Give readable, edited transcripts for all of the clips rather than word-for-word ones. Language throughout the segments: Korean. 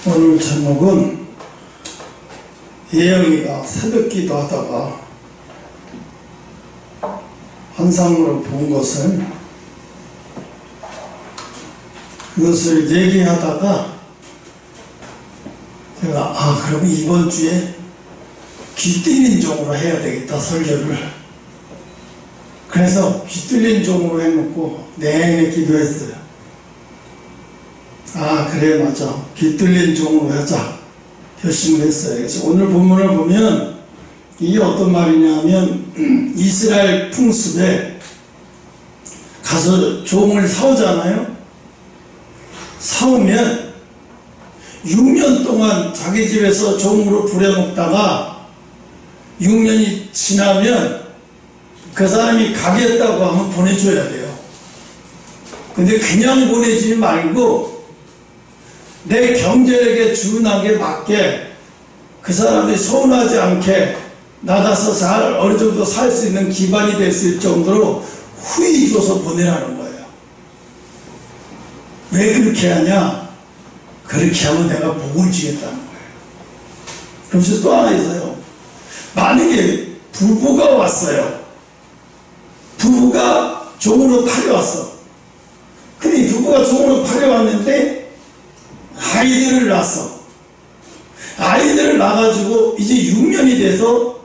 오늘 제목은 예영이가 새벽기도 하다가 환상으로 본 것을 그것을 얘기하다가 제가 그러면 이번 주에 귀 뚫린 종으로 해야 되겠다 설교를. 그래서 귀 뚫린 종으로 해놓고 내내 기도했어요. 그래 맞아, 귀 뚫린 종으로 하자 결심을 했어요. 그래서 오늘 본문을 보면 이게 어떤 말이냐면 이스라엘 풍습에 가서 종을 사오잖아요. 사오면 6년 동안 자기 집에서 종으로 부려먹다가 6년이 지나면 그 사람이 가겠다고 하면 보내줘야 돼요. 근데 그냥 보내지 말고 내 경제력에 준하게 맞게 그 사람이 서운하지 않게 나가서 잘 어느 정도 살 수 있는 기반이 될 수 있을 정도로 후히 줘서 보내라는 거예요. 왜 그렇게 하냐? 그렇게 하면 내가 복을 주겠다는 거예요. 그러면서 또 하나 있어요. 만약에 부부가 왔어요. 부부가 종으로 팔려왔어. 근데 부부가 종으로 팔려왔는데 아이들을 낳았어. 아이들을 낳아가지고 이제 6년이 돼서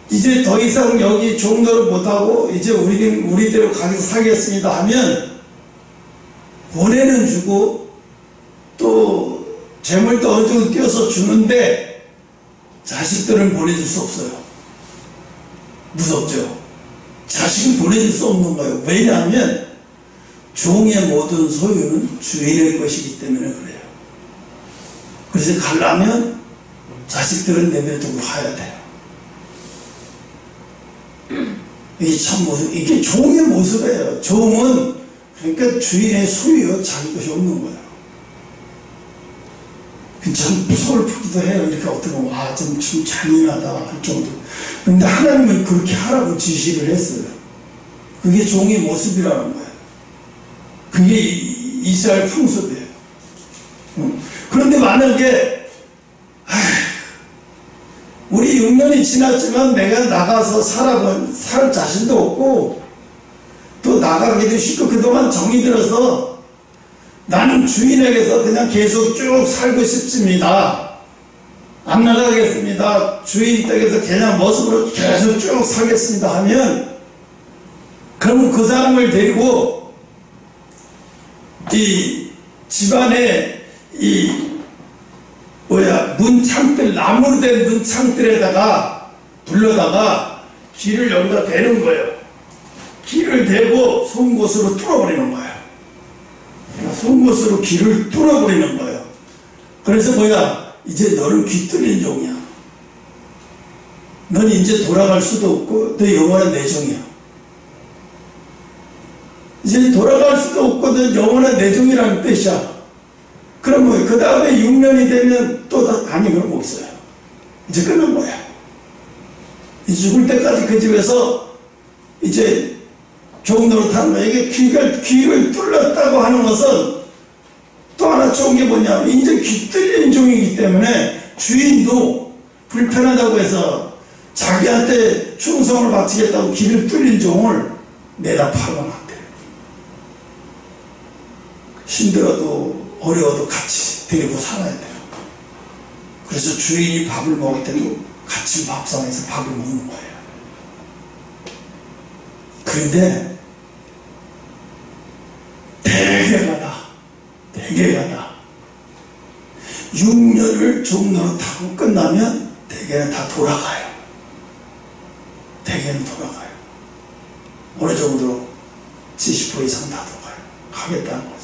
이제 더 이상 여기 종로를 못하고 이제 우리대로 가서 살겠습니다 하면 보내는 주고 또 재물도 어느 정도 띄어서 주는데 자식들은 보내줄 수 없어요. 무섭죠? 자식은 보내줄 수 없는 거예요. 왜냐하면 종의 모든 소유는 주인의 것이기 때문에 그래요. 그래서 가려면 자식들은 내버려두고 가야 돼요. 이게 참 모습, 이게 종의 모습이에요. 종은 그러니까 주인의 소유요, 자기 것이 없는 거예요. 참 서글프기도 해요. 이렇게 어떻게 보면 좀 잔인하다 할 정도. 근데 하나님은 그렇게 하라고 지시를 했어요. 그게 종의 모습이라는 거예요. 그게 이스라엘 풍습이에요. 그런데 만약에 우리 6년이 지났지만 내가 나가서 살 자신도 없고 또 나가기도 쉽고 그동안 정이 들어서 나는 주인에게서 그냥 계속 쭉 살고 싶습니다. 안 나가겠습니다. 주인 댁에서 그냥 모습으로 계속 쭉 살겠습니다 하면 그러면 그 사람을 데리고 이 집안에 문창들, 나무로 된 문창들에다가 불러다가 귀를 여기다 대는 거예요. 귀를 대고 송곳으로 뚫어버리는 거예요. 송곳으로 귀를 뚫어버리는 거예요. 그래서 이제 너는 귀 뚫린 종이야. 넌 이제 돌아갈 수도 없고 너 영원한 내 종이야. 이제 돌아갈 수도 없고 너 영원한 내 종이라는 뜻이야. 그럼 그 다음에 6년이 되면 또 그럼 없어요. 이제 끝난 거야. 이제 죽을 때까지 그 집에서 이제 종 노릇하는 거야. 이게 귀를 뚫렸다고 하는 것은 또 하나 좋은 게 뭐냐면 이제 귀 뚫린 종이기 때문에 주인도 불편하다고 해서 자기한테 충성을 바치겠다고 귀를 뚫린 종을 내다 팔아면 안 돼요. 힘들어도 어려워도 같이 데리고 살아야 돼요. 그래서 주인이 밥을 먹을 때도 같이 밥상에서 밥을 먹는 거예요. 그런데 대개가 6년을 종노릇하고 끝나면 대개는 다 돌아가요. 대개는 돌아가요. 어느 정도 70% 이상 다 가겠다는 거죠.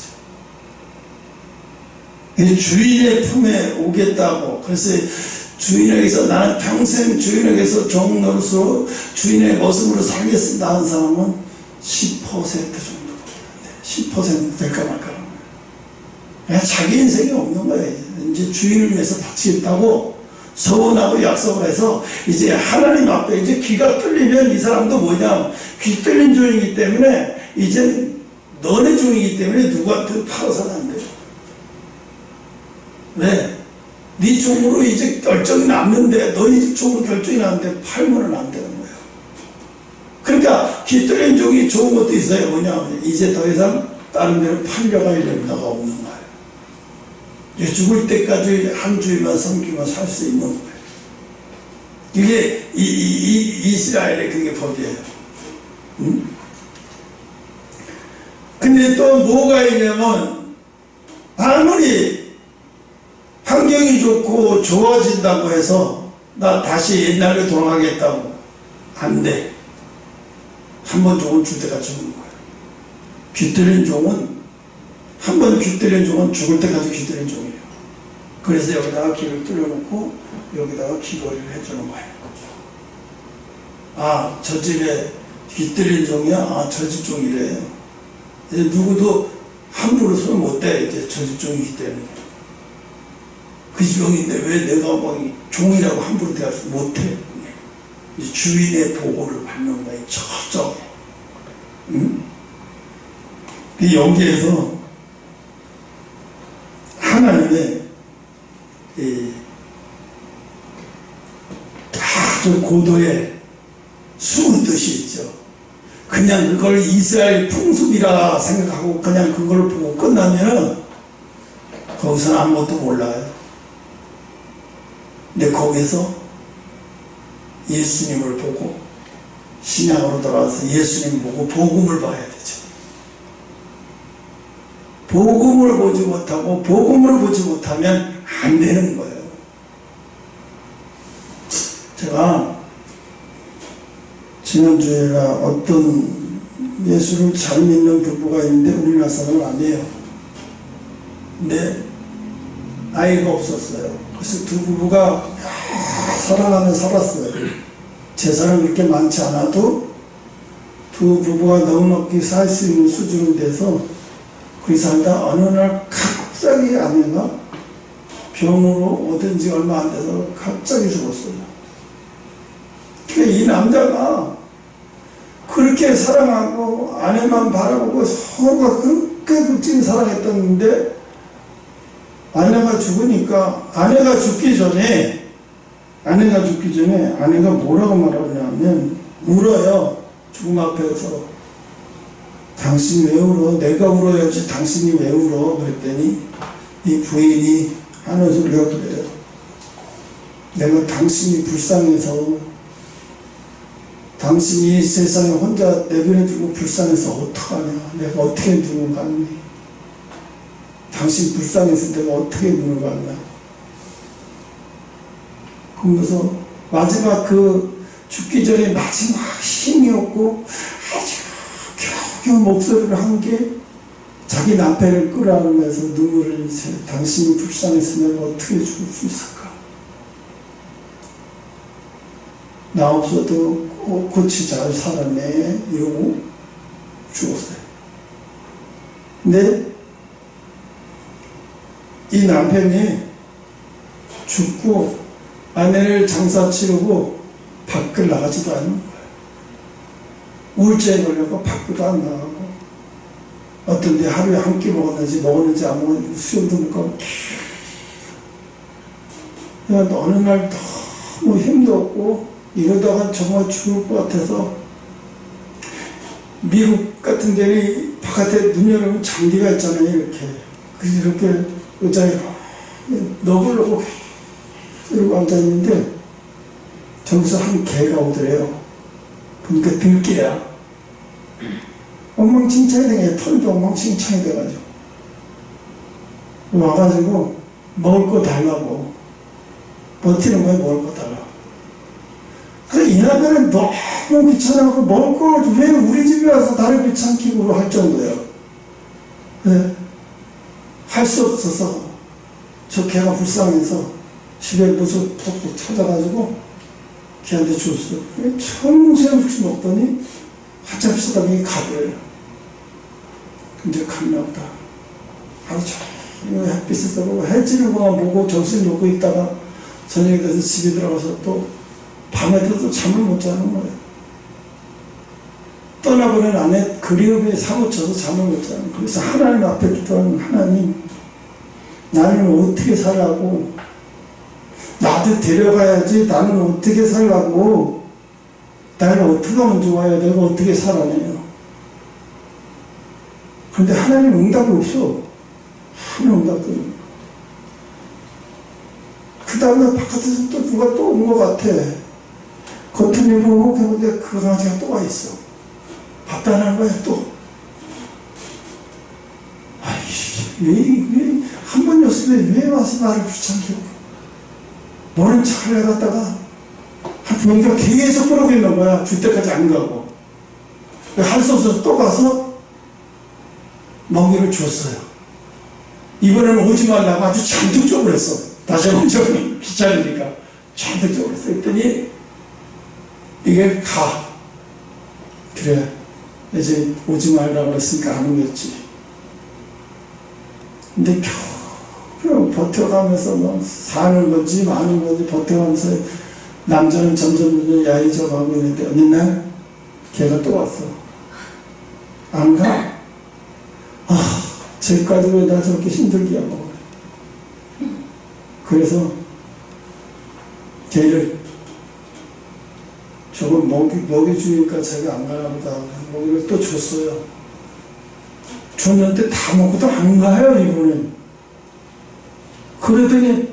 주인의 품에 오겠다고. 그래서 주인에게서 나는 평생 주인에게서 종노릇으로 주인의 모습으로 살겠습니다 하는 사람은 10% 정도. 10% 될까 말까. 그냥 자기 인생이 없는 거예요. 이제 주인을 위해서 바치겠다고 서원하고 약속을 해서 이제 하나님 앞에 이제 귀가 뚫리면 이 사람도 귀 뚫린 종이기 때문에 이제 너네 종이기 때문에 누구한테 팔아서는 안 돼요. 왜? 네 종으로 이제 결정이 났는데, 너희 종으로 결정이 났는데 팔면은 안 되는 거예요. 그러니까 기드론 종이 좋은 것도 있어요. 뭐냐, 이제 더 이상 다른 데로 팔려갈 염려가 없는 거예요. 이제 죽을 때까지 한 주만 섬기며 살 수 있는 거예요. 이게 이스라엘의 그게 법이에요. 응? 근데 또 뭐가 있냐면, 아무리 환경이 좋고 좋아진다고 해서 나 다시 옛날로 돌아가겠다고 안 돼. 한 번 종은 줄 때까지 죽는 거예요. 귀뚫린 종은, 한 번 귀뚫린 종은 죽을 때까지 귀뚫린 종이에요. 그래서 여기다가 귀를 뚫어놓고 여기다가 귀걸이를 해주는 거예요. 아, 저 집에 귀뚫린 종이야? 아, 저 집 종이래요. 이제 누구도 함부로 손을 못 대. 이제 저 집 종이기 때문에. 그 종인데 왜 내가 뭐 종이라고 함부로 대할 수 못해. 이제 주인의 보호를 받는 거예요. 철저하게. 응? 여기에서 하나님의 아주 고도의 숨은 뜻이 있죠. 그냥 그걸 이스라엘 풍습이라 생각하고 그냥 그걸 보고 끝나면 거기서는 아무것도 몰라요. 근데 거기서 예수님을 보고 신약으로 돌아와서 예수님 보고 복음을 봐야 되죠. 복음을 보지 못하고 복음을 보지 못하면 안 되는 거예요. 제가 지난주에 어떤 예수를 잘 믿는 부부가 있는데 우리나라 사람은 아니에요. 근데 아이가 없었어요. 그래서 두 부부가 사랑하며 살았어요. 재산은 그렇게 많지 않아도 두 부부가 넉넉히 살 수 있는 수준이 돼서 그 살다 어느 날 갑자기 아내가 병으로 얻은 지 얼마 안 돼서 갑자기 죽었어요. 이 남자가 그렇게 사랑하고 아내만 바라보고 서로가 그렇게 극진히 사랑했었는데 아내가 죽으니까 아내가 죽기 전에 아내가 뭐라고 말하냐면 울어요. 죽음 앞에서. 당신이 왜 울어? 내가 울어야지 당신이 왜 울어? 그랬더니 이 부인이 하는 소리가 그래요. 내가 당신이 불쌍해서 당신이 세상에 혼자 내버려두고 불쌍해서 어떡하냐. 내가 어떻게 눈을 감니. 당신 불쌍해서 내가 어떻게 눈을 감나. 그러면서 마지막 그 죽기 전에 마지막 힘이 없고 아주 겨우겨우 목소리를 한 게 자기 남편을 끌어안으면서 눈물을 흘리세요. 당신이 불쌍해서 내가 어떻게 죽을 수 있을까. 나 없어도 꼿꼿이 잘 살았네 이러고 죽었어요. 근데 이 남편이 죽고 아내를 장사 치르고 밖을 나가지도 않는 거예요. 우울증에 걸려서 밖도 안 나가고 어떤 데 하루에 한 끼 먹었는지 안 먹었는지 수염도 못 가고 어느 날 너무 힘들었고 이러다가 정말 죽을 것 같아서 미국 같은 데는 바깥에 눈 열으면 장기가 있잖아요. 이렇게 의자에 넣으려고 이러고 앉아있는데 저기서 한 개가 오더래요. 그러니까 들개야. 엉망진창이 된 게 털도 엉망진창이 돼가지고 와가지고 먹을 거 달라고 버티는 거에 먹을 거 달라고. 그래서 이 남자는 너무 귀찮아서 먹을 걸 왜 우리 집에 와서 나를 귀찮기로 할 정도예요. 할 수 없어서 저 개가 불쌍해서 집에 무슨 톡톡 찾아가지고 걔한테 줬어요. 정신없이 먹더니 한참 쓰다가 가버려요. 근데 갔나 보다. 하루 종일 햇빛을 쏘고 해지는 것만 보고 정신 놓고 있다가 저녁에 돼서 집에 들어가서 또 밤에도 또 잠을 못 자는 거예요. 떠나보낸 아내 그리움에 사무쳐서 잠을 못 자는 거예요. 그래서 하나님 앞에 기도하는 하나님, 나는 어떻게 살라고, 나도 데려가야지, 나는 어떻게 살라고, 나는 어떻게 하면 좋아요, 내가 어떻게 살아내요. 그런데 하나님 응답이 없어. 하나님 응답이 없어. 그 다음에 바깥에서 또 누가 또 온 것 같아. 겉은 이러고 보니까 그 강아지가 또 와 있어. 밥단하는 거야 또. 아이씨, 왜 한 번이었으면 왜 와서 나를 귀찮게 하고 모른 척을 해갔다가 한 분위기가 계속 그러고 있는 거야. 줄 때까지 안 가고. 할 수 없어서 또 가서 먹이를 줬어요. 이번에는 오지 말라고 아주 잔뜩 쪽을 했어. 다시 엄청 귀찮으니까 잔뜩 쪽을 했어. 했더니 이게 가. 그래. 이제 오지 말라고 했으니까 안 오겠지. 근데 겨우 버텨가면서 뭐 사는 건지 마는 건지 버텨가면서 남자는 점점 야해져가고 있는데 어느 날 걔가 또 왔어. 안 가? 아, 쟤까지 왜 나 저렇게 힘들게 하고. 그래서 걔를 저거 먹이 주니까 제가 안 가나 보다. 먹이를 또 줬어요. 줬는데 다 먹고도 안 가요, 이분은. 그러더니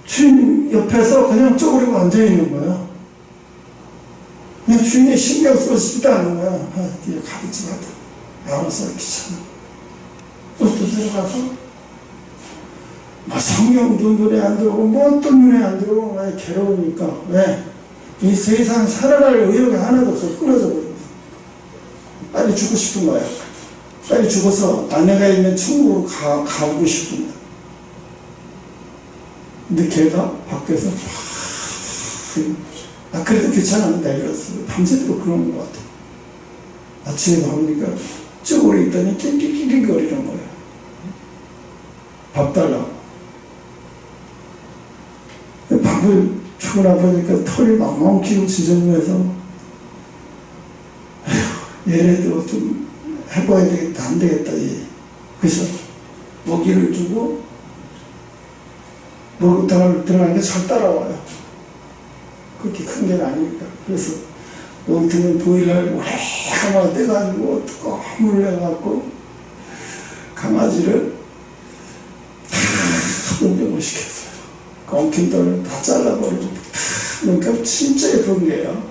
주인 옆에서 그냥 쪼그리고 앉아있는 거야. 그냥 주인이 신경 쓰지도 않는 거야. 아, 뒤에 가르치 가다. 알아서 귀찮아. 또 들어가서 막 성경도 눈에 안 들어오고 뭐 또 눈에 안 들어오고 왜 괴로우니까. 왜? 이 세상 살아갈 의욕이 하나도 없어. 끊어져 버려. 빨리 죽고 싶은 거야. 빨리 죽어서 아내가 있는 천국으로 가고 싶은 거야. 근데 걔가 밖에서 그래도 괜찮았는데 내렸어. 밤새도록 그런 것 같아. 아침에 나오니까 쭈그려 있더니 낑낑낑낑 거리는 거야. 밥 달라고. 밥을 주고 나보니까 털이 막 엉키고 지저분해서 얘네도 좀 해봐야 되겠다. 안 되겠다. 얘. 그래서 먹이를 주고 목욕탕을 들어가니까 잘 따라와요. 그렇게 큰 게 아니니까. 그래서 목욕탕은 보일날 오래가만 떼가지고 뜨거운 물을 내갖고 강아지를 다 운동을 시켰어요. 엉킨 털을 다 잘라버리고 그러니까 진짜 예쁜 게요.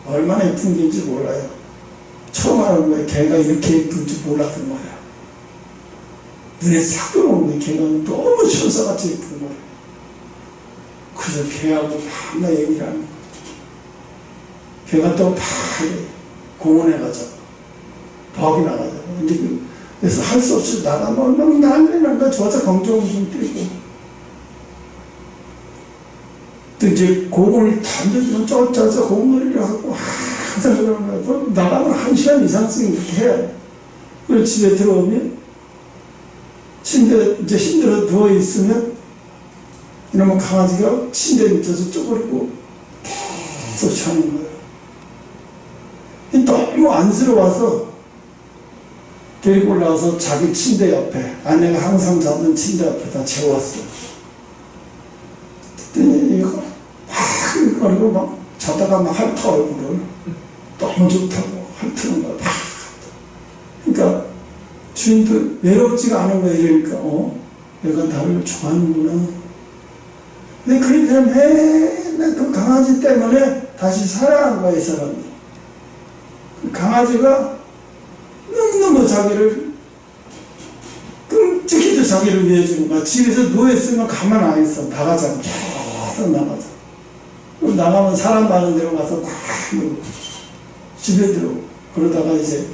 얼마나 예쁜 게인지 몰라요. 처음 알은 거예요. 걔가 이렇게 예쁜지 몰랐던 거예요. 눈에 싹 들어오는 거예요. 걔가 너무 천사같이 예쁜 거예요. 그래서 걔하고 밤에 얘기를 하는 거예요. 걔가 또 공원에 가자고. 밥이 나가자고. 근데 그래서 할 수 없이 나가면 막 난리난 거야. 저자 경종을 좀 뛰고. 또 이제 곡을 던져주면 쩌쩌쩌 곡놀이를 하고 항상 그러는 거야. 나가면 1시간 이상씩 이렇게 해야 돼. 그리고 집에 들어오면 침대 이제 힘들어 누워있으면 이러면 강아지가 침대 밑에서 쪼그리고 계속 자는 거예요. 너무 안쓰러워서 데리고 올라와서 자기 침대 옆에 아내가 항상 자던 침대 옆에다 재웠어. 그랬더니 이거 그리고 막 자다가 막 핥아 얼굴을 너무 좋다고 핥는 거야. 그러니까 주인도 외롭지가 않은 거야. 이러니까 내가 나를 좋아하는구나. 근데 그러니까 맨날 그 강아지 때문에 다시 살아난 거야. 이 사람이. 그 강아지가 너무너무 자기를 끔찍히도 자기를 위해 주는 거야. 집에서 누워있으면 가만 안 있어. 나가자고. 계속 나가자. 나가면 사람 많은 데로 가서 막 집에 들어. 그러다가 이제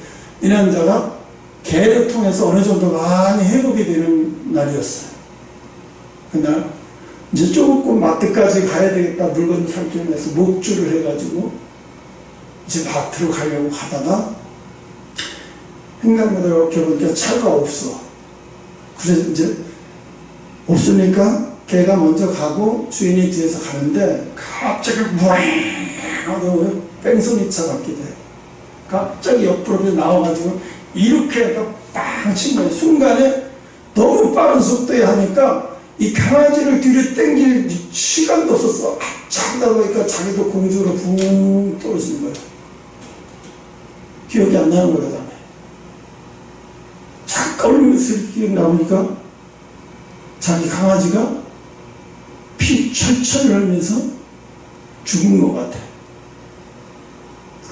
이 남자가 개를 통해서 어느 정도 많이 회복이 되는 날이었어요. 그날 이제 조금 마트까지 가야 되겠다. 물건 살기 위해서 목줄을 해가지고 이제 마트로 가려고 가다가 횡단보도로 이렇게 보니까 차가 없어. 그래서 이제 없으니까 걔가 먼저 가고 주인이 뒤에서 가는데 갑자기 무앙 뺑소니차 같기도 해. 갑자기 옆으로 나와가지고 이렇게 해서 빵 친 거예요. 순간에 너무 빠른 속도에 하니까 이 강아지를 뒤로 당길 시간도 없었어. 자다 보니까 자기도 공중으로 붕 떨어지는 거야. 기억이 안 나는 거야. 그다음에 잠깐 기억 나오니까 자기 강아지가 피 철철 흘리면서 죽은 것 같아.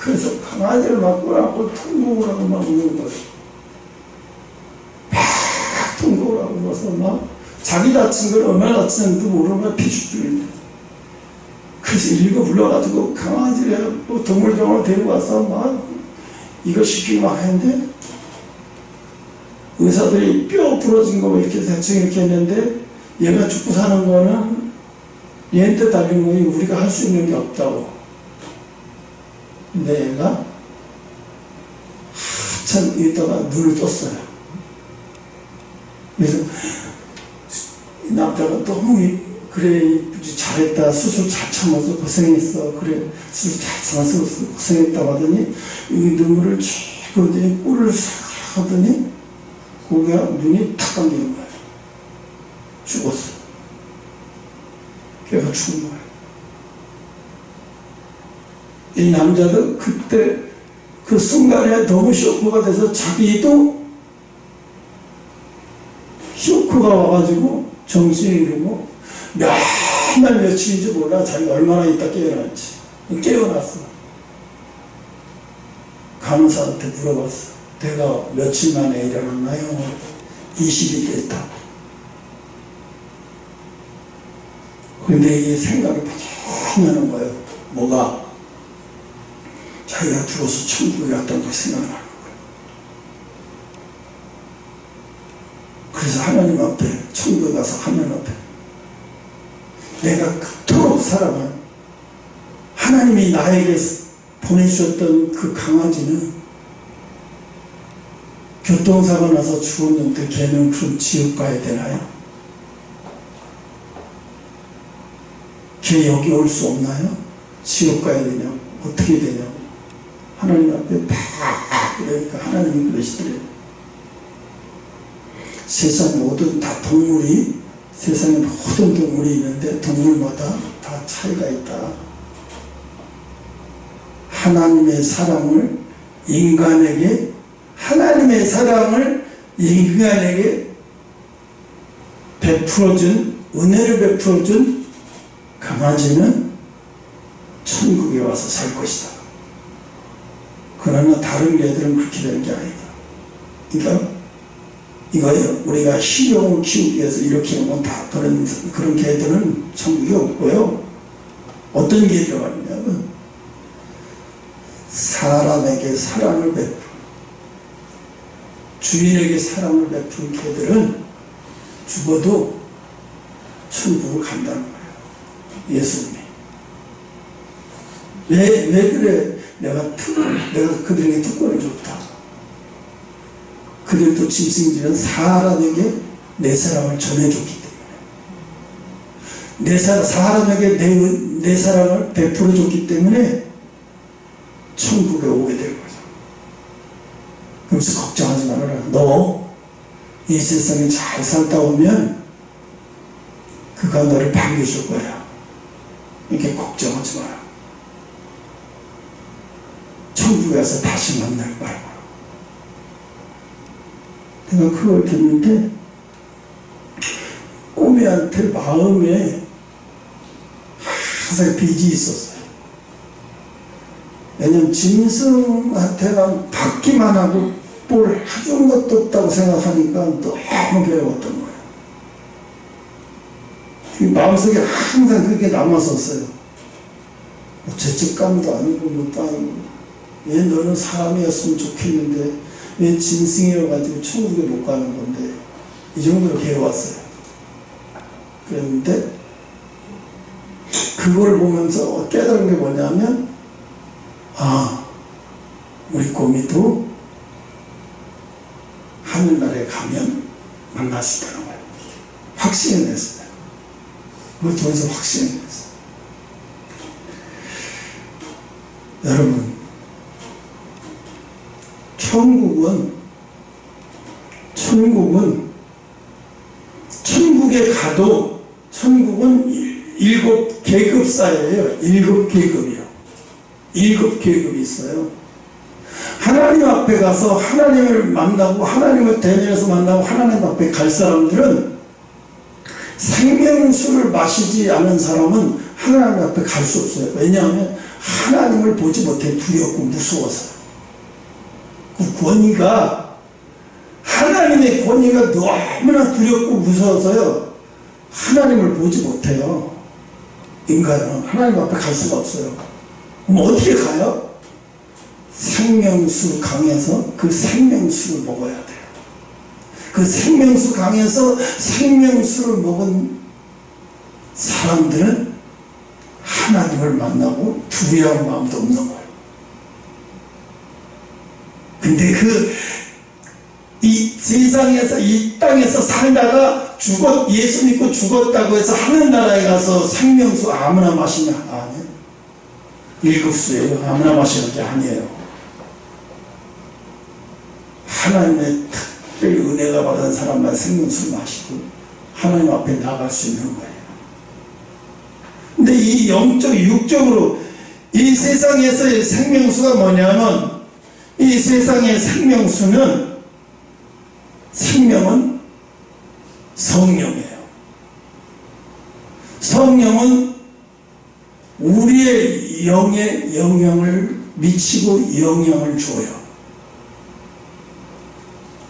그래서 강아지를 맞고 안고 통곡을 하고 막 우는 거야. 막 통곡을 하고 울어서 막 자기 다친 걸 얼마나 다치는지도 모르는 거야. 피죽 줄인데. 그래서 일거 불러가지고 강아지를 또 동물병원을 데리고 와서 막 이거 시키고 막 했는데 의사들이 뼈 부러진 거 이렇게 대충 이렇게 했는데 얘가 죽고 사는 거는 얘한테 달린 거니 우리가 할 수 있는 게 없다고. 근데 얘가 한참 있다가 눈을 떴어요. 그래서 이 남자가 너무 그래 잘했다, 수술 잘 참아서 고생했어, 그래 수술 잘 참아서 고생했다고 하더니 이 눈물을 쭉 그러더니 꿀을 싹 하더니 고개가 눈이 탁 감기는 거예요. 죽었어. 걔가 죽은 거예요. 이 남자도 그때 그 순간에 너무 쇼크가 돼서 자기도 쇼크가 와가지고 정신이 이르고 몇날 며칠인지 몰라. 자기가 얼마나 있다 깨어났지. 깨어났어. 간호사한테 물어봤어. 내가 며칠 만에 일어났나요? 20일 됐다고. 근데 이게 생각이 팍 나는 거예요. 뭐가? 자기가 죽어서 천국에 갔다는 걸 생각나는 거예요. 그래서 하나님 앞에, 천국에 가서 하나님 앞에 내가 그토록 살아간 하나님이 나에게 보내주셨던 그 강아지는 교통사고 나서 죽었는데 걔는 그럼 지옥 가야 되나요? 걔 여기 올 수 없나요? 지옥 가야 되냐고. 어떻게 되냐고. 하나님 앞에 팍 그러니까 하나님이 그러시더래요. 세상 모든 다 동물이, 세상에 모든 동물이 있는데 동물마다 다 차이가 있다. 하나님의 사랑을 인간에게, 하나님의 사랑을 인간에게 베풀어준, 은혜를 베풀어준 강아지는 천국에 와서 살 것이다. 그러나 다른 개들은 그렇게 되는 게 아니다. 그러니까 이거예요. 우리가 식용을 키우기 위해서 이렇게 하면 다 그런 개들은 천국에 없고요. 어떤 개들이 왔냐면 사람에게 사랑을 베풀, 주인에게 사랑을 베푼 개들은 죽어도 천국을 간다는 거예요. 예수님이. 왜 그래? 내가 그들에게 특권을 줬다. 그들도 짐승들은 사람에게 내 사랑을 전해줬기 때문에, 사람에게 내 사랑을 베풀어줬기 때문에 천국에 오게 될 거죠. 그래서 걱정하지 말아라. 너 이 세상에 잘 살다 오면 그가 너를 반겨줄 거야. 이렇게 걱정하지 마라. 천국에 가서 다시 만날 거야. 내가 그걸 듣는데 꼬미한테 마음에 항상 빚이 있었어요. 왜냐면 짐승한테만 받기만 하고 뭘 해준 것도 없다고 생각하니까 너무 괴로웠던 거예요. 마음속에 항상 그게 남았었어요. 죄책감도 아니고 뭐도 아니고, 왜 너는 사람이었으면 좋겠는데 왜 짐승이어가지고 천국에 못 가는 건데, 이 정도로 괴로웠어요. 그랬는데 그걸 보면서 깨달은 게 뭐냐면, 우리 꼬미도 하늘나라에 가면 만날 수 있다는 거예요. 확신을 냈어요. 그걸 통해서 확신을 냈어요. 여러분, 천국은 천국에 가도 천국은 7계급 사회예요. 7계급이요. 7계급이 있어요. 하나님 앞에 가서 하나님을 만나고 하나님을 대면해서 만나고 하나님 앞에 갈 사람들은 생명수를 마시지 않은 사람은 하나님 앞에 갈 수 없어요. 왜냐하면 하나님을 보지 못해 두렵고 무서워서. 그 권위가, 하나님의 권위가 너무나 두렵고 무서워서요, 하나님을 보지 못해요. 인간은 하나님 앞에 갈 수가 없어요. 그럼 어떻게 가요? 생명수 강에서 그 생명수를 먹어야 돼요. 그 생명수 강에서 생명수를 먹은 사람들은 하나님을 만나고 두려운 마음도 없는 거예요. 근데 이 세상에서, 이 땅에서 살다가 예수 믿고 죽었다고 해서 하늘나라에 가서 생명수 아무나 마시냐? 아니에요. 7수예요. 아무나 마시는 게 아니에요. 하나님의 특별히 은혜가 받은 사람만 생명수를 마시고 하나님 앞에 나갈 수 있는 거예요. 근데 이 영적, 육적으로 이 세상에서의 생명수가 뭐냐면, 이 세상의 생명은 성령이에요. 성령은 우리의 영에 영향을 미치고 영향을 줘요.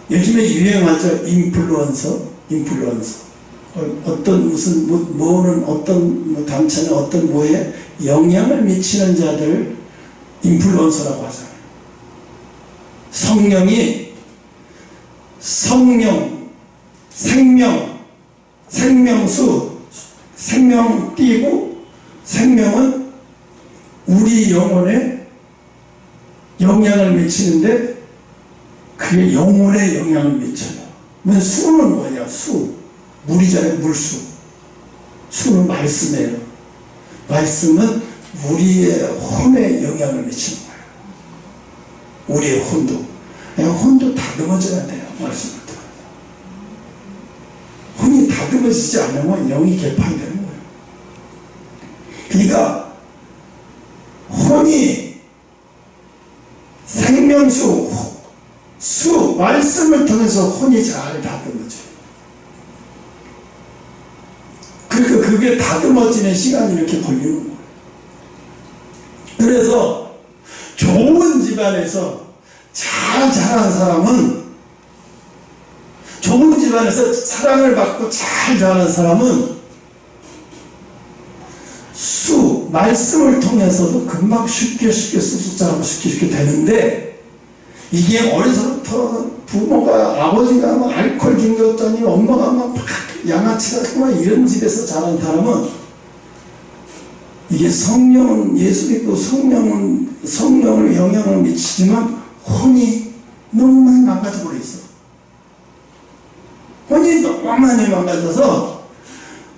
요즘에 유행하죠. 인플루언서. 어떤 무슨 뭐는 어떤 단체는 어떤 뭐에 영향을 미치는 자들 인플루언서라고 하잖아요. 성령, 생명수, 생명 띄고, 생명은 우리 영혼에 영향을 미치는데 그게 영혼에 영향을 미쳐요. 수는 뭐냐? 물이잖아요. 물수. 수는 말씀이에요. 말씀은 우리의 혼에 영향을 미치는 거예요. 우리의 혼도 다듬어져야 돼요. 말씀을 들어요. 혼이 다듬어지지 않으면 영이 개판되는 거예요. 그러니까 혼이 생명수, 말씀을 통해서 혼이 잘 다듬어져요. 그러니까 그게 다듬어지는 시간이 이렇게 걸리는 거예요. 그래서 좋은 집안에서 잘 자란 사람은, 좋은 집안에서 사랑을 받고 잘 자란 사람은 말씀을 통해서도 금방 쉽게 숫자라고 쉽게 되는데, 이게 어려서부터 부모가, 아버지가 막 알코올 중이었더니 엄마가 막 양아치 같고 막 이런 집에서 자란 사람은, 이게 성령은, 예수 믿고 성령을 영향을 미치지만 혼이 너무 많이 망가져버려 있어. 혼이 너무 많이 망가져서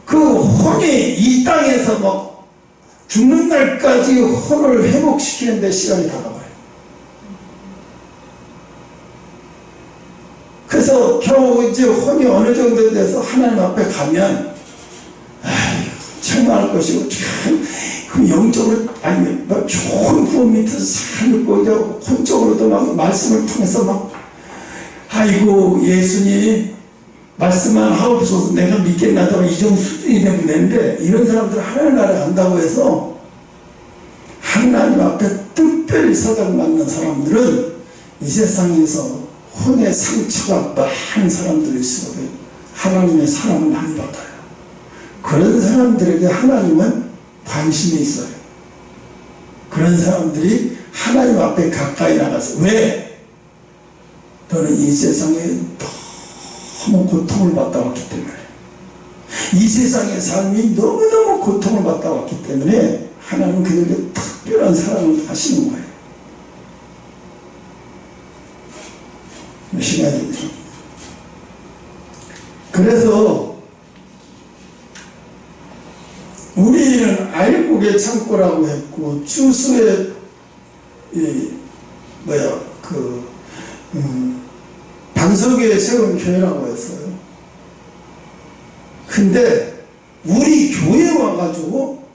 그 혼이 이 땅에서 막 죽는 날까지 혼을 회복시키는 데 시간이 다가와요. 그래서 겨우 이제 혼이 어느 정도 돼서 하나님 앞에 가면 책망할 것이고 참 영적으로 막 좋은 구원 밑에서 잘 있고 혼적으로도 막 말씀을 통해서 막 아이고 예수님 말씀만 하옵소서 내가 믿겠나다고 이 정도 수준이 되면 되는데, 이런 사람들 하나님 나라에 간다고 해서 하나님 앞에 특별히 사랑받는 사람들은 이 세상에서 혼의 상처가 많은 사람들일수록 하나님의 사랑을 많이 받아요. 그런 사람들에게 하나님은 관심이 있어요. 그런 사람들이 하나님 앞에 가까이 나가서, 왜? 너는 이 세상에 너무 고통을 받다 왔기 때문에, 이 세상의 삶이 너무너무 고통을 받다 왔기 때문에 하나님은 그들에게 특별한 사랑을 하시는 거예요. 시간이 되죠. 그래서 우리는 알곡의 창고라고 했고, 주수의 반석 위에 세운 교회라고 했어요. 근데 우리 교회 와가지고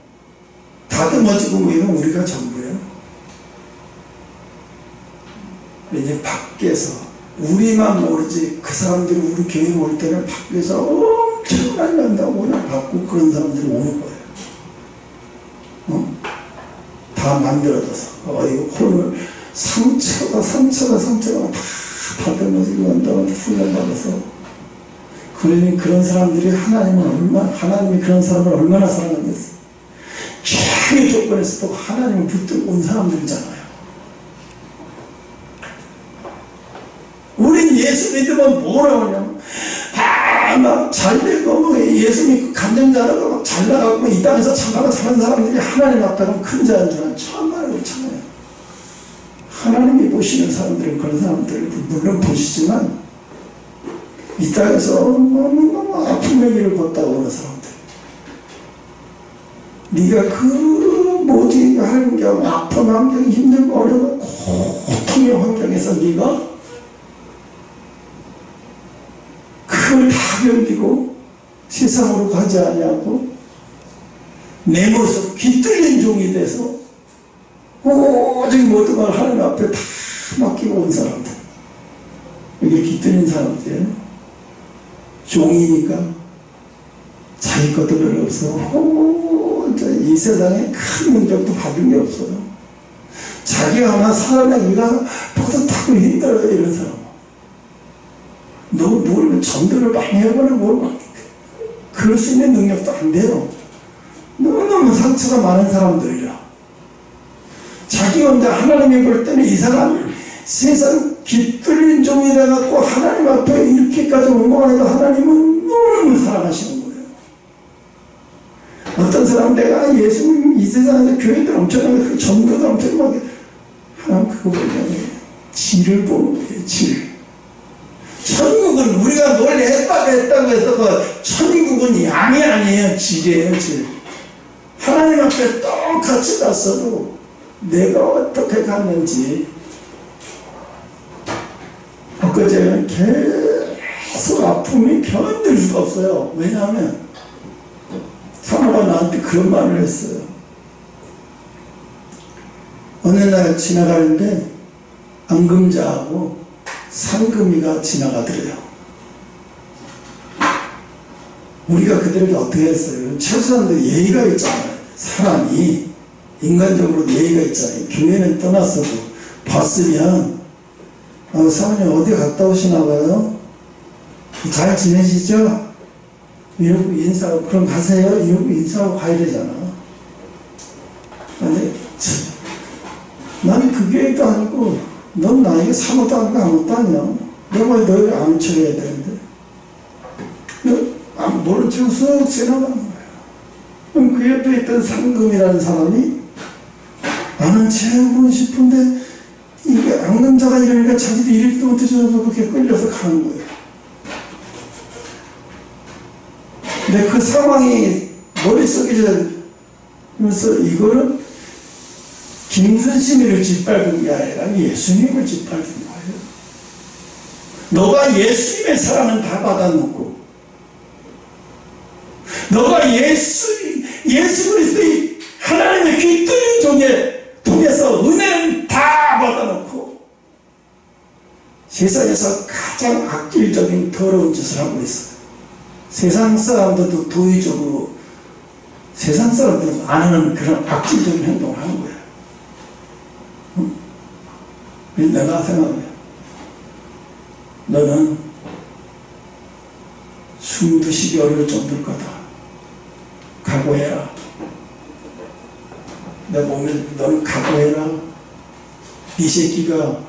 다듬어지고 뭐 이런 우리가 전부예요. 이제 밖에서 우리만 모르지 그 사람들이 우리 교회 올 때는 밖에서 엄청 난다고 오늘 받고 그런 사람들이 오는 거예요. 다 만들어져서 이거 오늘 상처가 다 다듬어지고 한다고 훈련받아서 그러니 그런 사람들이 하나님이 그런 사람을 얼마나 사랑하겠어요. 최악의 조건에서도 하나님을 붙들고 온 사람들이잖아요. 우린 예수 믿으면 뭐라고 하냐면 막 잘되고 예수 믿고 간증 잘하고 잘 나가고 이 땅에서 잘나가 잘하는 사람들이 하나님 앞에는 큰 자인 줄 알고 참말로 그렇잖아요. 하나님이 보시는 사람들은 그런 사람들을 물론 보시지만 이 땅에서 너무너무 아픔의 길을 걷다가 오는 사람들, 네가 그 모든 환경, 아픈 환경, 힘들고 어려운 고통의 환경에서 네가 그걸 다 견디고 세상으로 가지 아니하고 내 모습 깃들린 종이 돼서 오직 모든 걸 하나님 앞에 다 맡기고 온 사람들, 이게 깃들린 사람들이에요. 종이니까 자기 것도 별로 없어. 이 세상에 큰 능력도 받은 게 없어요. 자기가 하나 살아나기가 뿌듯하고 힘들어요. 이런 사람. 너 뭘 전도를 많이 하거나 뭘 그럴 수 있는 능력도 안 돼요. 너무너무 상처가 많은 사람들이라. 자기 혼자 하나님이 볼 때는 이 사람 세상 깃들린 종이 돼갖고 하나님 앞에 이렇게까지 온 거만 해도 하나님은 너무너무 사랑하시는 거예요. 어떤 사람은 내가 예수님 이 세상에서 교회들 엄청나게 전도도 엄청나게 하나님 그거 보면 질을 보는 거예요. 질. 천국은 우리가 뭘 했다고 해서 그 천국은 양이 아니에요. 질이에요. 질. 하나님 앞에 똑같이 갔어도 내가 어떻게 갔는지 엊그제는 계속 아픔이 견딜 수가 없어요. 왜냐하면 사모가 나한테 그런 말을 했어요. 어느 날 지나가는데 앙금자하고 상금이가 지나가더래요. 우리가 그들에게 어떻게 했어요? 최소한도 예의가 있잖아요. 사람이 인간적으로 예의가 있잖아요. 교회는 떠났어도 봤으면 사모님 어디 갔다 오시나 봐요? 잘 지내시죠? 이러고 인사하고 그럼 가세요? 이러고 인사하고 가야 되잖아. 근데 난 그 교회도 아니고 넌 나에게 사모도 아니고 아무것도 아니야. 내가 왜 너를 안 쳐야 되는데? 너 모른 척 쑥 지나가는 거야. 그럼 그 옆에 있던 상금이라는 사람이 나는 채우고 싶은데 이게 앙금자가 이러니까 자기도 이렇게도 못해줘서 그렇게 끌려서 가는 거예요. 근데 그 상황이 머릿속에 그래서 이거는 김순신이를 짓밟은 게 아니라 예수님을 짓밟은 거예요. 너가 예수님의 사랑은 다 받아놓고 너가 예수 그리스도의 하나님의 깃들인 종에 통해서 은혜를 다 받아놓고 세상에서 가장 악질적인 더러운 짓을 하고 있어요. 세상 사람들도 도의적으로 세상 사람들도 안 하는 그런 악질적인 행동을 하는 거예요. 내가 생각해. 너는 숨도 쉬기 어려울 정도일 거다. 각오해라. 내 몸에 너는 각오해라. 이 새끼가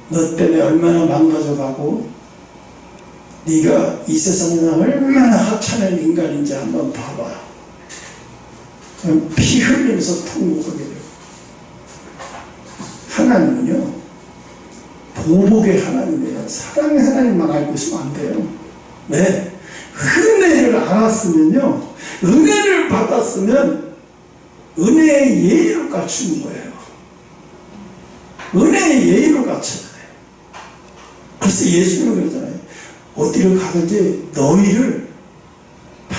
너 때문에 얼마나 망가져가고 네가 이 세상에서 얼마나 하찮은 인간인지 한번 봐봐. 피 흘리면서 통곡하게 되고. 하나님은요 보복의 하나님이에요. 사랑의 하나님만 알고 있으면 안 돼요. 네, 은혜를 알았으면요, 은혜를 받았으면 은혜의 예의로 갖추는 거예요. 은혜의 예의로 갖춰야 돼요. 그래서 예수님은 그러잖아요. 어디를 가든지 너희를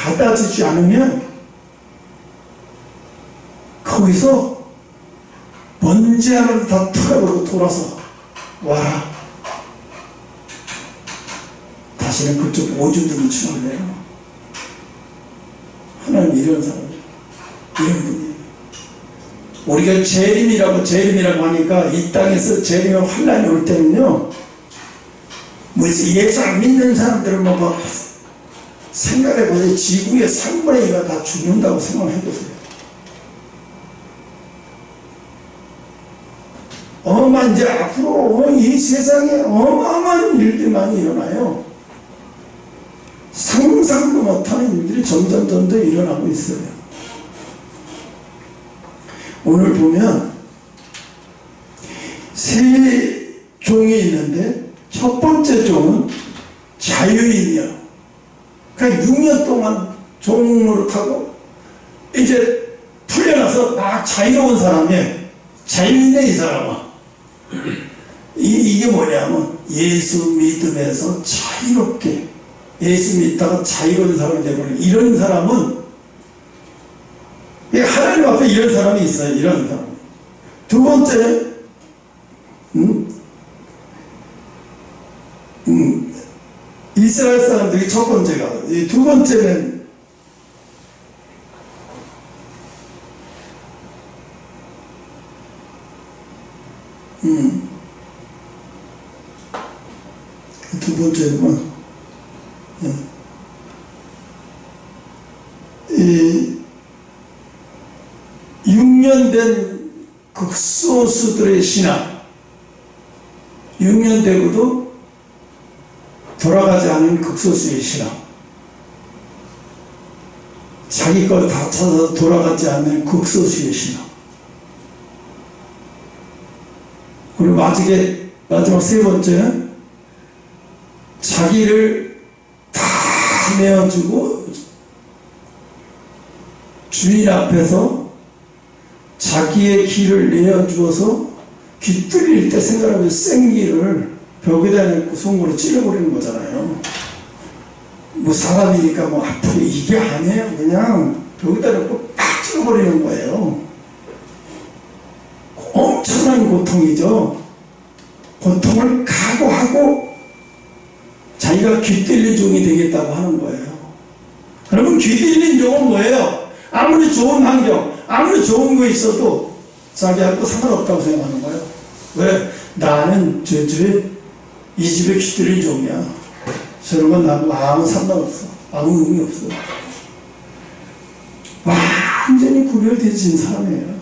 받아주지 않으면 거기서 먼지 하나를 다 털어버리고 돌아서 와라. 다시는 그쪽 오줌들을 치울래요. 하나님 이런 사람이에요. 이런 분이에요. 우리가 재림이라고 하니까 이 땅에서 재림의 환란이 올 때는요, 뭐 예수 안 믿는 사람들은 뭐 생각해보세요. 지구의 3분의 2가 다 죽는다고 생각해보세요. 이제 앞으로 이 세상에 어마어마한 일들이 많이 일어나요. 상상도 못하는 일들이 점점 일어나고 있어요. 오늘 보면 세 종이 있는데 첫 번째 종은 자유인이요. 그러니까 6년 동안 종 노릇하고 이제 풀려나서 다 자유로운 사람이에요. 자유인의 이 사람은 이게 뭐냐면 예수 믿음에서 자유롭게 예수 믿다가 자유로운 사람이 되버린 이런 사람은 하나님 앞에 이런 사람이 있어요. 이런 사람. 두 번째 이스라엘 사람들이 첫 번째가 두 번째는 두 번째는 이 6년 된 극소수들의 신앙, 6년 되고도 돌아가지 않은 극소수의 신앙, 자기 걸 다 찾아서 돌아가지 않는 극소수의 신앙. 그리고 마지막 세 번째는 자기를 다 내어주고 주인 앞에서 자기의 길을 내어주어서 귀 뚫릴 때 생각하면 생기를 벽에다 놓고 손으로 찔러버리는 거잖아요. 뭐 사람이니까 뭐 앞으로 이게 아니에요. 그냥 벽에다 놓고 딱 찔러버리는 거예요. 엄청난 고통이죠. 고통을 각오하고 자기가 귀 뚫린 종이 되겠다고 하는 거예요. 여러분, 귀 뚫린 종은 뭐예요? 아무리 좋은 환경, 아무리 좋은 거 있어도 자기하고 상관없다고 생각하는 거예요. 왜? 나는 이 집에 귀 뚫린 종이야. 저런 건 나하고 아무 상관없어. 아무 의미 없어. 완전히 구별되진 사람이에요.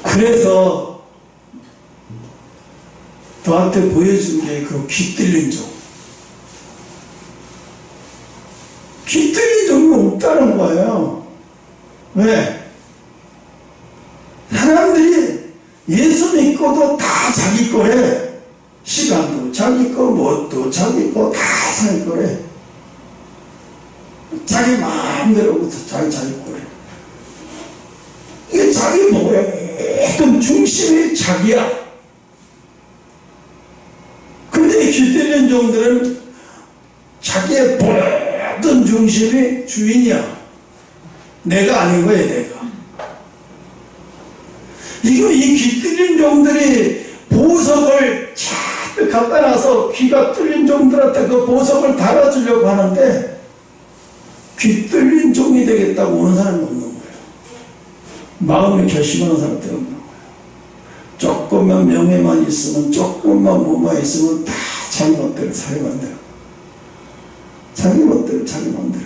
그래서 너한테 보여준 게 그 귀 뚫린 종. 귀 뚫린 종이 없다는 거예요. 왜? 사람들이 예수 믿고도 다 자기 거래. 시간도 자기 거, 뭣도 자기 거, 다 자기 거래. 자기 마음대로 자기 거래. 이게 자기 모든 중심이 자기야. 근데 이 귀 뚫린 종들은 자기의 모든 중심이 주인이야. 내가 아닌 거야, 내가. 이 귀 뚫린 종들이 보석을 잘 갖다 놔서 귀가 뚫린 종들한테 그 보석을 달아주려고 하는데 귀 뚫린 종이 되겠다고 오는 사람이 없는 거예요. 마음에 결심하는 사람들이 없는 거예요. 조금만 명예만 있으면, 조금만 뭐만 있으면 다 자기 멋대로 자기 맘대로. 자기 멋대로 자기 맘대로.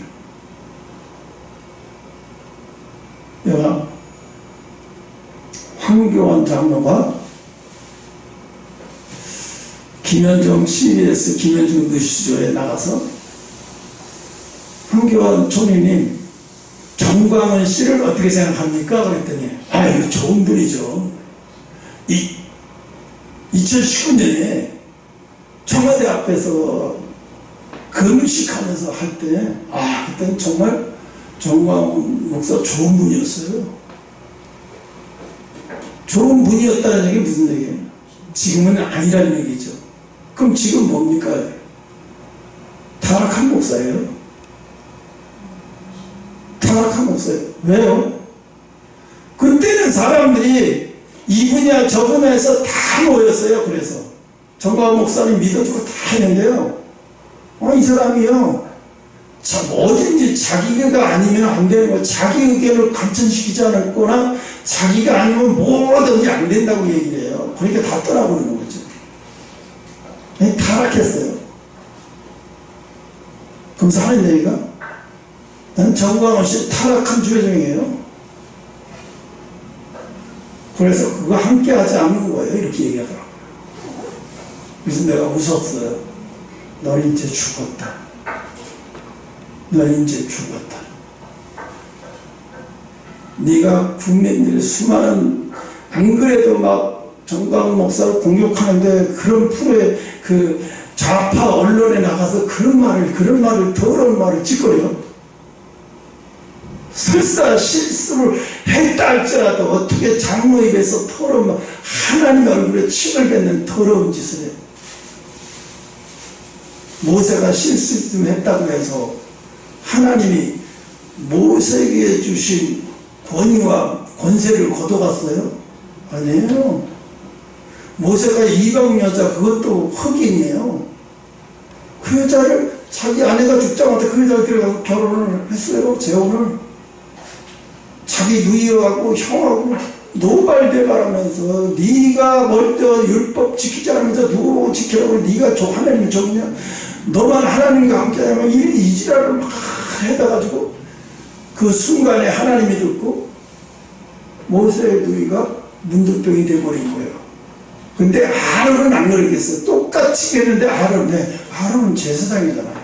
내가 황교안 장로가 김현정 CBS 김현정 뉴스쇼에 나가서 황교안 총리님 정광훈 씨를 어떻게 생각합니까? 그랬더니 이거 좋은 분이죠. 2019년에 청와대 앞에서 금식하면서 할 때 그때는 정말 정광훈 목사 좋은 분이었어요. 좋은 분이었다는 얘기 무슨 얘기예요? 지금은 아니라는 얘기죠. 그럼 지금 뭡니까? 타락한 목사예요. 타락한 목사예요. 왜요? 그때는 사람들이 이 분야 저 분야에서 다 모였어요. 그래서 정광훈 목사님 믿어주고 다 했는데요. 이 사람이요, 뭐든지 자기가 아니면 안 되는 거, 자기 의견을 관철시키지 않았거나 자기가 아니면 뭐든지 안 된다고 얘기를 해요. 그러니까 다 떠나버리는 거죠. 타락했어요. 그러면서 하는 얘기가, 난 정광훈 씨 타락한 주회장이에요. 그래서 그거 함께 하지 않는 거예요. 이렇게 얘기하더라고요. 그래서 내가 웃었어요. 너는 이제 죽었다. 너는 이제 죽었다. 네가 국민들의 수많은, 안 그래도 막 정광훈 목사를 공격하는데 그런 프로에 그 좌파 언론에 나가서 그런 말을 더러운 말을 짓거려. 설사 실수를 했다 할지라도 어떻게 장로 입에서 하나님 얼굴에 침을 뱉는 더러운 짓을 해. 모세가 실수 좀 했다고 해서 하나님이 모세에게 주신 권위와 권세를 거둬갔어요? 아니에요. 모세가 이방 여자, 그것도 흑인이에요. 그 여자를 자기 아내가 죽자마자 그 여자를 데려가서 결혼을 했어요. 재혼을. 자기 누이하고 형하고 노발대발하면서 네가 먼저 율법 지키지 않으면서 누구 지키라고 네가 하나님을 적냐, 너만 하나님과 함께하면 이 지랄을 막 해다가지고 그 순간에 하나님이 듣고 모세의 누이가 문둥병이 돼버린 거예요. 근데 아론은 안 그러겠어요. 똑같이 했는데 아론은 제사장이잖아요.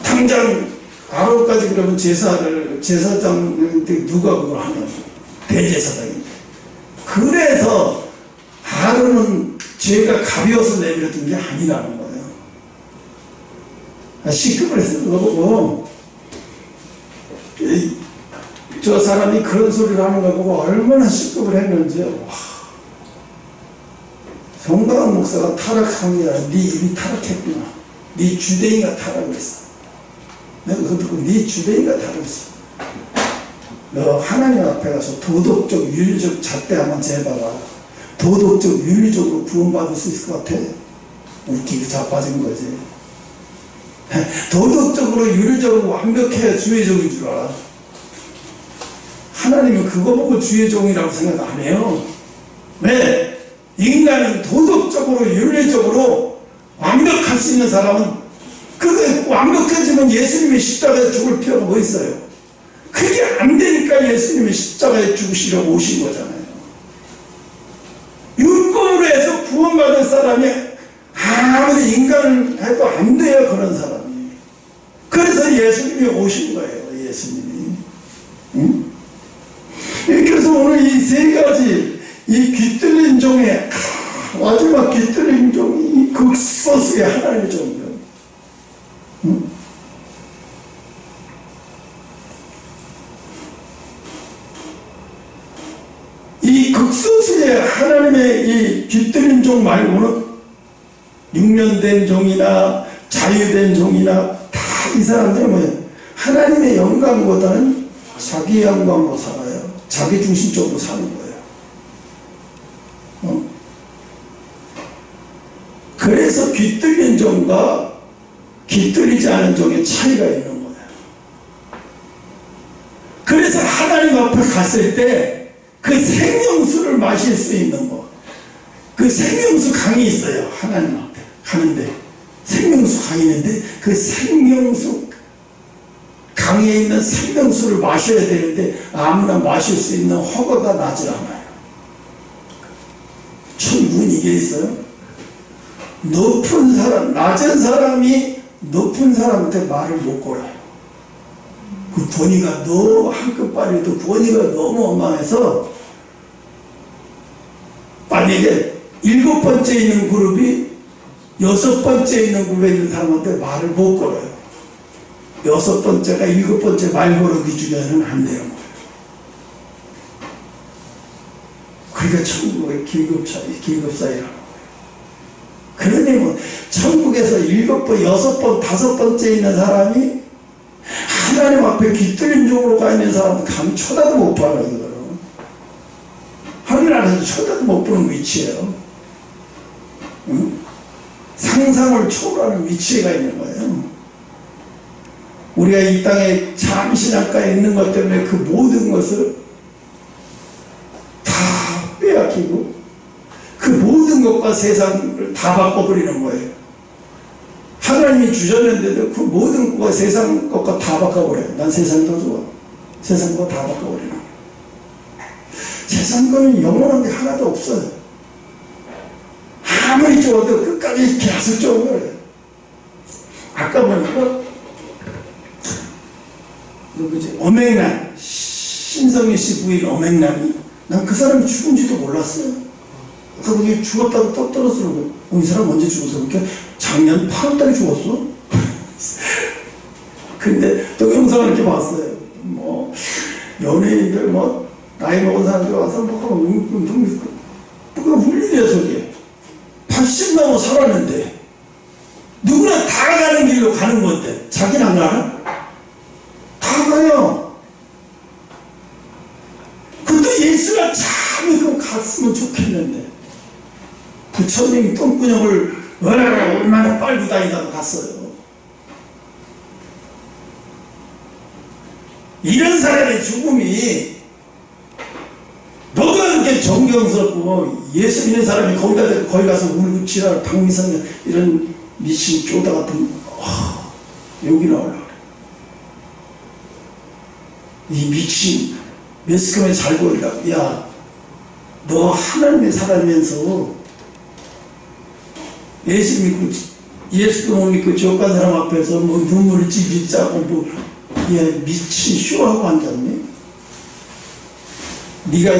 당장 아론까지 그러면 제사장인데 누가 그걸 하냐고. 대제사장인데. 그래서 아론은 죄가 가벼워서 내버려둔 게 아니라는 거예요. 시급을 해서 그거 보고 저 사람이 그런 소리를 하는 거 보고 얼마나 시급을 했는지. 와, 정광훈 목사가 타락한 게 아니라 네 입이 타락했구나. 네 주대인가 타락했어. 내가 그거 듣고 네 주대인가 타락했어. 너 하나님 앞에 가서 도덕적 윤리적 잣대 한번 재봐라. 도덕적 윤리적으로 구원받을 수 있을 것 같아? 웃기고 자빠진 거지. 도덕적으로 윤리적으로 완벽해야 주의 종인 줄 알아. 하나님은 그거 보고 주의 종이라고 생각 안 해요. 왜? 인간은 도덕적으로 윤리적으로 완벽할 수 있는 사람은, 그게 완벽해지면 예수님이 십자가에 죽을 필요가 뭐 있어요? 그게 안 되니까 예수님이 십자가에 죽으시려고 오신 거잖아요. 율법으로 해서 구원받을 사람이 아무리 인간을 해도 안 돼요. 그런 사람이. 그래서 예수님이 오신 거예요. 예수님이. 응? 그래서 오늘 이 세 가지, 이 귀뚫린 종의 마지막 귀뚫린 종이 극소수의 하나님의 종이에요. 응? 이 극소수의 하나님의 이 귀뚫린 종 말고는 육련된 종이나 자유된 종이나 다 이 사람들은 뭐예요? 하나님의 영광보다는 자기 영광으로 살아요. 자기 중심적으로 사는 거예요. 그래서 귀뚫린 종과 귀뚫리지 않은 종의 차이가 있는 거예요. 그래서 하나님 앞에 갔을 때 그 생명수를 마실 수 있는 거, 그 생명수 강이 있어요. 하나님 앞에 가는데 생명수 강이 있는데 그 생명수 강에 있는 생명수를 마셔야 되는데 아무나 마실 수 있는 허가가 나질 않아요. 천국은 이게 있어요. 높은 사람, 낮은 사람이 높은 사람한테 말을 못 걸어요. 그 권위가 너무 한끗 빠르도 권위가 너무 엉망해서, 만약에 7번째 있는 그룹이 6번째 있는 그룹에 있는 사람한테 말을 못 걸어요. 6번째가 7번째 말 걸기 주면은 안 되는 거예요. 그러니까 천국의 계급 사이라는 거예요. 그러니 뭐 천국에서 7번, 6번, 5번째 있는 사람이 하나님 앞에 귀뚫린 종으로 가 있는 사람은 감히 쳐다도 못 봐요. 이거는 하늘나라에서 쳐다도 못 보는 위치예요. 응? 상상을 초월하는 위치에 가 있는 거예요. 우리가 이 땅에 참 신앙가에 있는 것 때문에 그 모든 것을 다 빼앗기고 그 모든 것과 세상을 다 바꿔버리는 거예요. 하나님이 주셨는데도 그 모든 것과 세상 것과 다 바꿔버려요. 난 세상이 더 좋아. 세상 거 다 바꿔버리는 거예요. 세상 거는 영원한 게 하나도 없어요. 아무리 좋아도 끝까지 계속 좋은 거예요. 아까 보니까 누구지? 엄앵란, 신성일 씨 부인 엄앵란이, 난 그 사람이 죽은지도 몰랐어요. 그래서 그게 죽었다고 또 떨어지는 거예요. 이 사람 언제 죽었어? 그러니까 작년 8월달에 죽었어? 근데 동영상을 이렇게 봤어요. 뭐 연예인들 뭐 나이 먹은 사람들 와서 뭐 울리대요. 저게 80 넘어 살았는데 누구나 다 가는 길로 가는 건데 자기는 안 가나? 다 가요. 그것도 예수가 참 믿고 갔으면 좋겠는데 부처님이 똥구녕을 얼마나 빨고 다니다가 갔어요. 이런 사람의 죽음이 뭐가 그렇게 존경스럽고 예수 믿는 사람이 거기 가서 울고 지랄 박미선 이런 미친 쪼다 같은 여기 나오려고 그래. 이 미친 매스컴에 잘 보이려고. 야, 너 하나님의 사람이면서 예수 믿고 예수도 못 믿고 지옥 간 사람 앞에서 뭐 눈물을 찔찔 짜고 뭐 미친 쇼하고 앉았니? 네가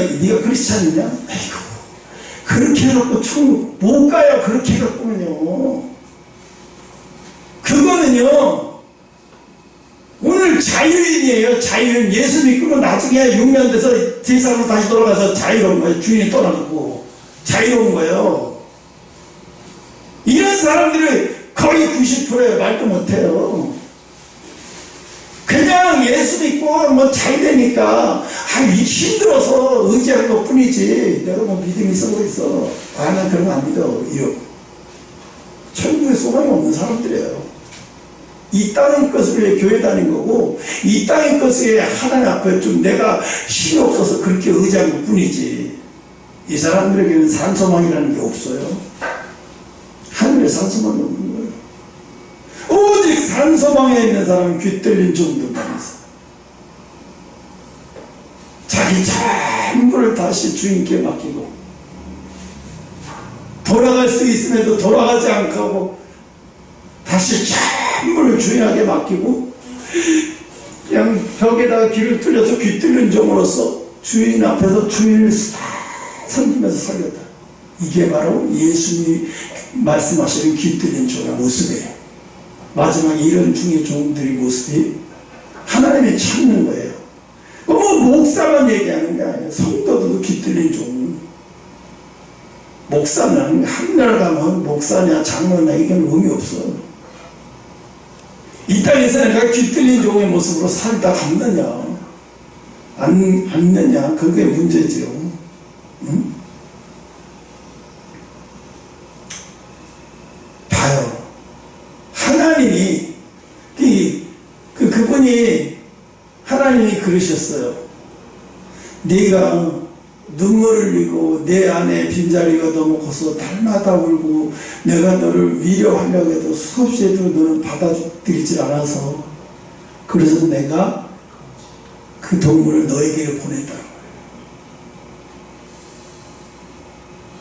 크리스찬이냐? 아이고 그렇게 해놓고 천국 못 가요. 그렇게 해놓고는요. 그거는요 오늘 자유인이에요. 자유인. 예수 믿고 나중에 6년 돼서 세상으로 다시 돌아가서 자유로운 거예요. 주인이 떠나고 자유로운 거예요. 이런 사람들이 거의 90%예요. 말도 못해요. 그냥 예수 믿고 뭐 잘 되니까 힘들어서 의지하는 것 뿐이지 내가 뭐 믿음이 있어 보였어. 난 그런 거 안 믿어. 천국에 소망이 없는 사람들이에요. 이 땅의 것을 위해 교회 다닌 거고 이 땅의 것에 하나님 앞에 좀 내가 힘이 없어서 그렇게 의지한 것 뿐이지 이 사람들에게는 산소망이라는 게 없어요. 하늘에 산소망이 없는 거예요. 오직 산소망에 있는 사람은 귀 뚫린 종들만 있어요. 자기 전부를 다시 주인께 맡기고 돌아갈 수 있음에도 돌아가지 않고 다시 전부를 주인에게 맡기고 그냥 벽에다가 귀를 뚫려서 귀 뚫린 종으로서 주인 앞에서 주인을 섬기면서 살렸다. 이게 바로 예수님이 말씀하시는 귀 뚫린 종의 모습이에요. 마지막 이런 중의 종들의 모습이 하나님이 찾는 거예요. 뭐 목사만 얘기하는 게 아니에요. 성도들도 귀 뚫린 종. 목사는 하늘나라 가면 목사냐 장로냐 이건 의미 없어. 이 땅에서 내가 귀 뚫린 종의 모습으로 살다 갔느냐 않느냐 그게 문제지요. 응? 봐요. 하나님이 그분이 하나님이 그러셨어요. 네가 눈물을 흘리고 내 안에 빈자리가 너무 커서 달마다 울고 내가 너를 위로하려고 해도 수없이 해도 너는 받아들이질 않아서 그래서 내가 그 동물을 너에게 보냈다는 거예요.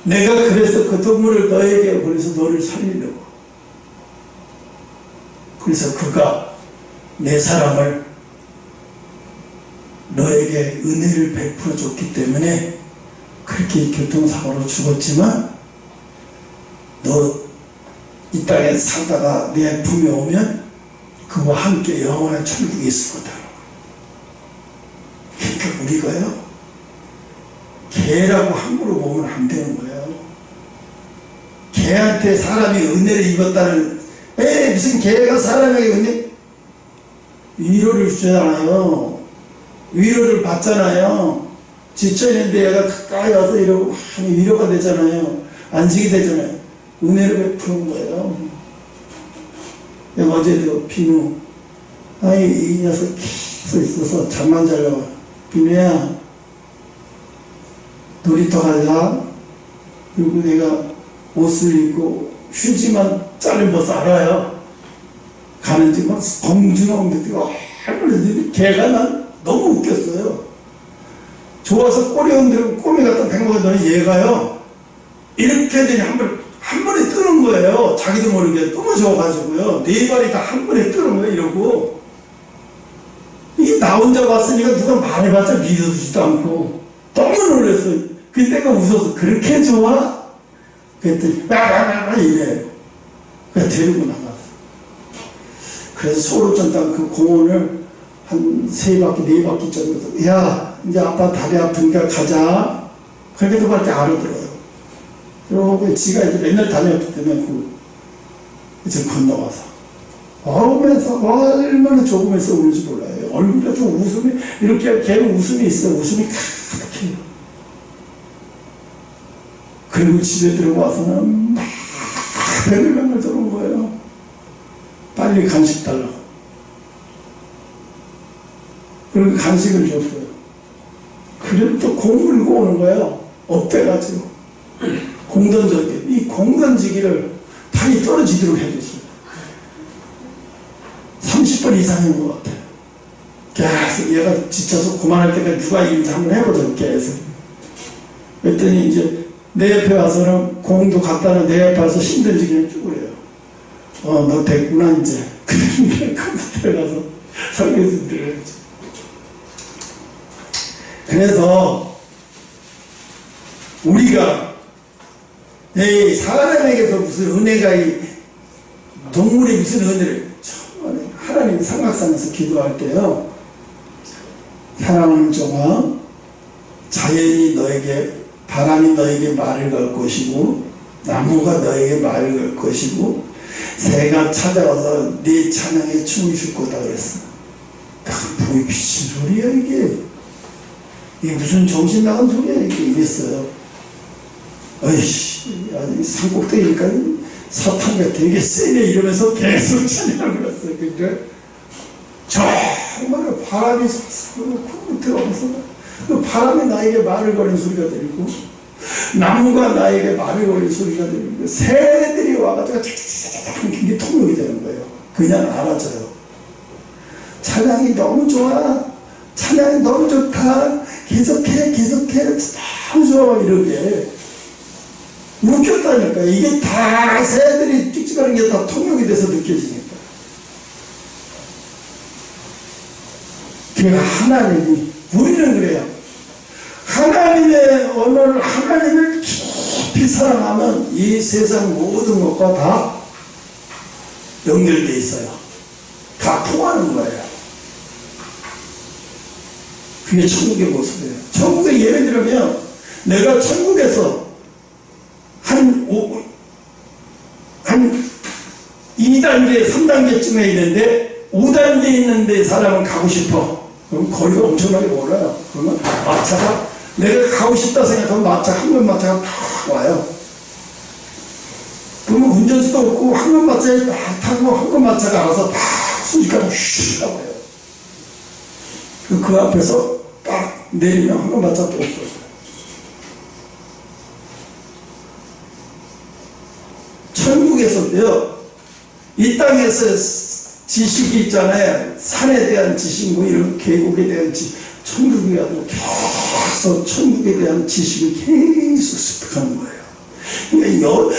내가 그래서 그 동물을 너에게 보내서 너를 살리려고. 그래서 그가 내 사람을 너에게 은혜를 베풀어 줬기 때문에 그렇게 교통사고로 죽었지만 너 이 땅에 살다가 내 품에 오면 그와 함께 영원한 천국에 있을 거다. 그러니까 우리가요 개라고 함부로 보면 안 되는 거예요. 개 개한테 사람이 은혜를 입었다는, 무슨 개가 사람에게 은혜, 위로를 주잖아요. 위로를 받잖아요. 지쳐있는데 얘가 가까이 와서 이러고 많이 위로가 되잖아요. 안식이 되잖아요. 은혜를 베푸는 거예요. 내가 어제도 비누, 이 녀석 계속 있어서 잠만 자려고. 비누야, 놀이터 가자. 그리고 내가 옷을 입고 휴지만 자른 거 알아요. 가는지 막 엉중엉중 뛰고 할머니 걔가 난 너무 웃겼어요. 좋아서 꼬리 흔들고 꼬리 갖다 뱅거가 너는 얘가요 이렇게 되니 한 번에 뜨는 거예요. 자기도 모르게 끊어져가지고요. 네 발이 다 한 번에 뜨는 거예요. 이러고 이게 나 혼자 봤으니까 누가 말해봤자 믿어주지도 않고 너무 놀랐어요. 그때가 웃어서 그렇게 좋아? 그랬더니 이래. 그래서 데리고 나갔어. 그래서 소로전당 그 공원을 한 3바퀴 4바퀴 정도, 야 이제 아빠 다리 아프니까 가자. 그렇게도 밖에 알아들어요. 그러고 지가 이제 맨날 다녔기 때문에 이제 건너가서 얼면서 얼마나 조금해서 우는지 몰라요. 얼굴에도 웃음이 이렇게 걔는 웃음이 있어요. 웃음이 가득해요. 그리고 집에 들어와서는 막 뱅글뱅글 도는 거예요. 빨리 간식 달라고. 그리고 간식을 줬어요. 그리고 또 공 물고 오는 거예요. 업돼가지고. 공 던져기. 이 공 던지기를 팔이 떨어지도록 해줬어요. 30번 이상인 것 같아요. 계속 얘가 지쳐서 그만할 때까지 누가 이런지 한번 해보자. 계속. 그랬더니 이제 내 옆에 와서는 공도 갖다는 내 옆에 와서 힘들지기는 쭈그려요. 너 됐구나 이제. 그런데 컴퓨터에 가서 설교해서 들어야죠. 그래서 우리가 사람에게서 무슨 은혜가 동물이 무슨 은혜를 하나님 삼각산에서 기도할 때요. 사랑하는 종아 자연이 너에게 바람이 너에게 말을 걸 것이고 나무가 너에게 말을 걸 것이고 새가 찾아와서 네 찬양에 춤을 출 거다 그랬어. 그게 미친 소리야 이게 무슨 정신 나간 소리야 이게 이랬어요. 어이씨 산꼭대기니까 사탄가 되게 세네 이러면서 계속 찬양을 했어요. 근데 정말 바람이 싹 들어와서 그 바람이 나에게 말을 거리는 소리가 들리고 나무가 나에게 말을 거리는 소리가 들리고 새들이 와가지고 이게 통역이 되는 거예요. 그냥 알아줘요. 찬양이 너무 좋아. 찬양이 너무 좋다. 계속해 너무 좋아. 이렇게 웃겼다니까. 이게 다 새들이 찍찍하는 게 다 통역이 돼서 느껴지니까. 그러니까 하나님이 우리는 그래요. 하나님의 언어를 하나님을 깊이 사랑하면 이 세상 모든 것과 다 연결되어 있어요. 다 통하는 거예요. 그게 천국의 모습이에요. 천국에 예를 들면 내가 천국에서 한 2단계 3단계쯤에 있는데 5단계에 있는데 사람은 가고 싶어. 그럼 거리가 엄청나게 멀어요. 그러면 마차가 내가 가고 싶다 생각하면 한번 마차가 탁 와요. 그러면 운전수도 없고 한번 마차에 딱 타고 한번 마차가 알아서 딱 순식간에 슉 가버려요. 그 앞에서 딱 내리면 한번 마차 또 없어요. 천국에서도요, 이 땅에서 지식이 있잖아요. 산에 대한 지식, 뭐 이런 계곡에 대한 지식, 천국에 가도 계속 천국에 대한 지식을 계속 습득하는 거예요. 그러니까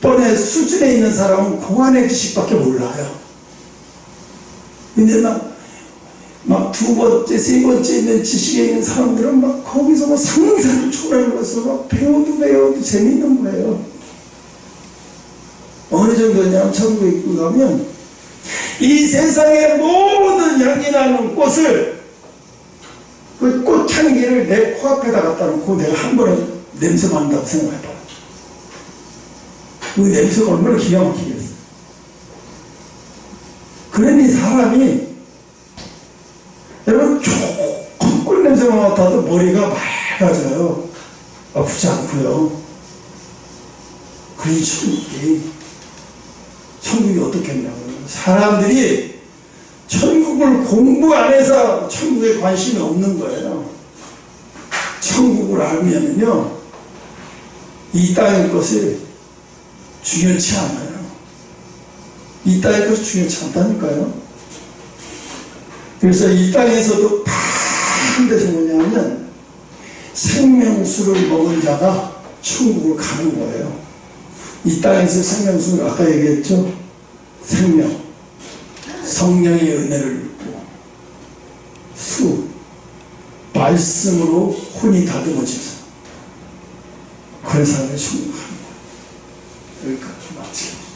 6번의 수준에 있는 사람은 공안의 지식밖에 몰라요. 근데 막 2번째, 3번째 있는 지식에 있는 사람들은 막 거기서 뭐 상상을 초월하는 것을 막 배워도 재밌는 거예요. 어느 정도냐면 천국에 입고 가면 이 세상의 모든 향기 나는 꽃을 그 꽃향기를 내 코앞에다 갖다 놓고 내가 한 번에 냄새 맡는다고 생각해봐요. 그 냄새가 얼마나 기가 막히겠어요. 그러니 사람이 여러분 조금 꿀 냄새만 맡아도 머리가 맑아져요. 아프지 않고요. 그러니 천국이 어떻겠냐고요. 사람들이 천국을 공부 안 해서 천국에 관심이 없는 거예요. 천국을 알면은요, 이 땅의 것이 중요치 않아요. 이 땅의 것이 중요치 않다니까요. 그래서 이 땅에서도 반드시 뭐냐면 생명수를 먹은 자가 천국을 가는 거예요. 이 땅에서 생명수를 아까 얘기했죠. 생명, 성령의 은혜를 입고 수, 말씀으로 혼이 다듬어져서 그런 사람의 천국 가는 거예요. 여기까지 마치겠습니다.